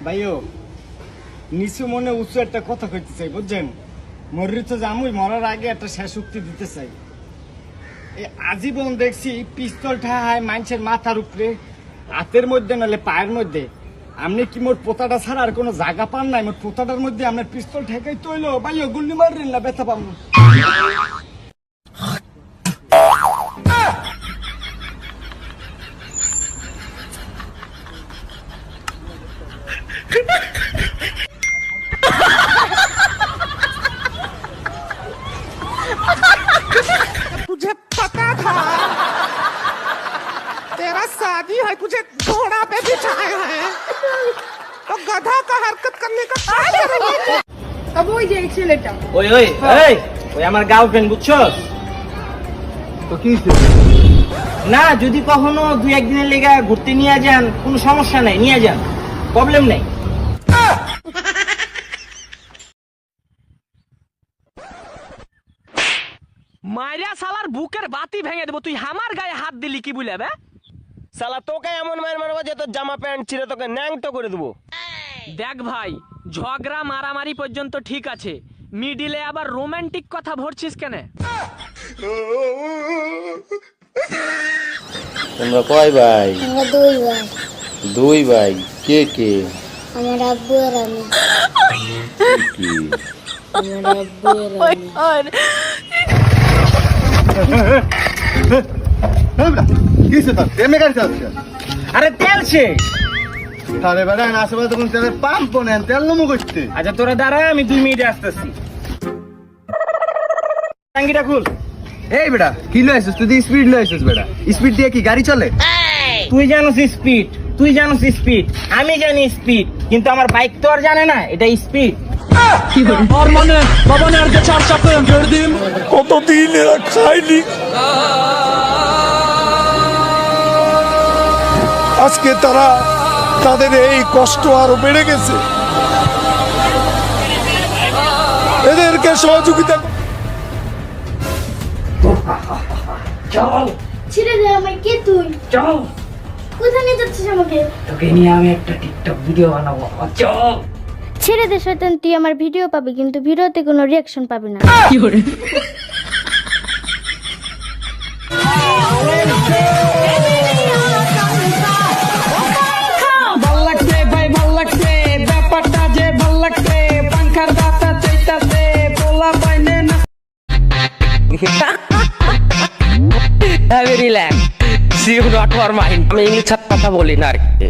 ভাইও নিচু মনে উঁচু একটা কথা কইতে চাই, বুঝছেন? মরি তো জামুই, মরার আগে একটা শেষ উক্তি দিতে চাই। এই আজীবন দেখছি পিস্তল ঠাহায় মানুষের মাথার উপরে, হাতের মধ্যে নাহলে পায়ের মধ্যে। আপনি কি মোর পোতাটা ছাড়া আর কোনো জায়গা পান নাই? মোর পোতাটার মধ্যে আপনার পিস্তল ঠেকাই তৈল, ভাইও গুল্লি মারেন না, ব্যথা পাবো। तुझे पता था तेरा शादी है, तुझे घोड़ा पे बिठाया है तो गधा का हरकत करने का क्या जरूरत है? अब ওই যে ছেলেটা ওই ওই এই ওই আমার গার্লফ্রেন্ড, বুঝছস? তো কি না, যদি কখনো দুই একদিনের লেগে ঘুরতে নিয়ে যান কোনো সমস্যা নাই, নিয়ে যান, প্রবলেম নেই। মাইরা শালার বুকের বাতি ভেঙে দেবো। তুই আমার গায়ে হাত দিলি কি বুঝলে বে? শালা তোকে এমন মার মারবো যে তোর জামা প্যান্ট ছিঁড়ে তোকে ন্যাংটো করে দেবো। দেখ ভাই, ঝগড়া মারামারি পর্যন্ত ঠিক আছে, মিডিলে আবার রোমান্টিক কথা ভরছিস কেন? তোমরা কয় ভাই? আমরা দুই ভাই। দুই ভাই। কে কে? আমার আব্বু আর আমি। কি? আমার আব্বু আর আমি। কিসে তোর প্রেমে গাড়ি চালাচ্ছে? আরে তেল শেষ। আরে বেটা আশেপাশে তখন তেলের পাম্প নেন, তেল নমু করতে। আচ্ছা তোরা দাঁড়া, আমি 2 মিনিটে আসতেছি। টাঙ্গিটা খুল। এই বেটা কি লইছিস তুই? স্পিড লইছিস বেটা? স্পিড দিয়ে কি গাড়ি চলে? তুই জানোস স্পিড, তুই জানোস স্পিড, আমি জানি স্পিড, কিন্তু আমার বাইক তো আর জানে না এটা স্পিড। কতদিন এরা খায়নি, আজকে তারা তাদের এই কষ্ট আরো বেড়ে গেছে। এদেরকে সহযোগিতা চল ছেড়ে দে আমায়, কে তুই? চল, কোথায় নিয়ে যাচ্ছিস আমাকে? তোকে নিয়ে আমি একটা টিকটক ভিডিও বানাবো, চল। ছেড়ে দে শয়তান, তুই আমার ভিডিও পাবি কিন্তু ভিডিওতে কোনো রিঅ্যাকশন পাবি না। ভাল লাগছে ভাই, ভাল লাগছে ব্যাপারটা যে ভাল লাগছে, পাংখার বাতা চাইতাছে পোলা বাইনে না। Relax, see you not for mind. আমি ইংলিশ কথা বলি না আর কি।